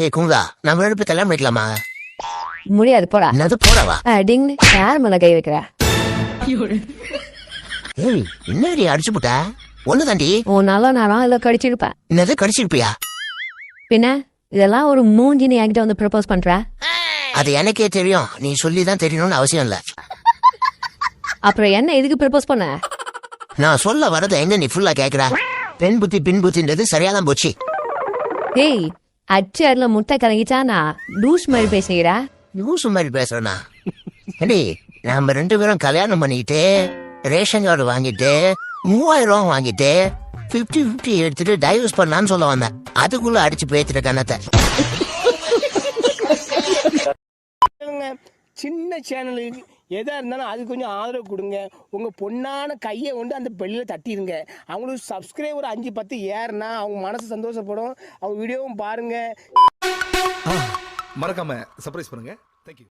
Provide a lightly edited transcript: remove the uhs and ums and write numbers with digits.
ஏய் குங்கா நம்ம ரெண்டு பேர் கல்யாணம் பண்ணிக்கலாமா? முடியாது போடா. என்னது போடவா? டிங்னு யார் மேல கை வைக்கிற? ஏய் என்னடி அடிச்சு போட்ட? ஒண்ணு தாண்டி. உன் நல்ல நேரம் இல்ல கடிச்சிருப்ப. என்னது கடிச்சிருப்பியா? பின்ன இதெல்லாம் ஒரு மூஞ்சி நீ என்கிட்ட வந்து ப்ரப்போஸ் பண்ற? அது எனக்கே தெரியும், நீ சொல்லிதான் தெரியணும்னு அவசியம் இல்ல. அப்புறம் என்ன எதுக்கு ப்ரப்போஸ் பண்ண? நான் சொல்ல வரத எங்க நீ ஃபுல்லா கேக்குற? பெண் புத்தி பின் புத்தின்றது சரியாதான் போச்சு. ஏய் அச்சு அதுல முட்டை கலங்கிச்சா நான் லூஸ் மாதிரி பேசுகிறா? லூசு மாதிரி பேசுறேனா? ஏடி நம்ம ரெண்டு பேரும் கல்யாணம் பண்ணிக்கிட்டு ரேஷன் கார்டு வாங்கிட்டு 3000 வாங்கிட்டு 50-50 எடுத்துட்டு டைவர்ஸ் பண்ணலான்னு சொல்ல வந்தேன். அதுக்குள்ள அடிச்சு பேத்துட்ட கண்ணத்தை. சின்ன சேனலுக்கு எதாக இருந்தாலும் அது கொஞ்சம் ஆதரவு கொடுங்க. உங்கள் பொண்ணான கையை கொண்டு அந்த பெல்லில் தட்டிடுங்க. அவங்களுக்கு சப்ஸ்கிரைபர் 5-10 ஏறுனா அவங்க மனசு சந்தோஷப்படும். அவங்க வீடியோவும் பாருங்கள். மறக்காம சர்ப்ரைஸ் பண்ணுங்க. தேங்க்யூ.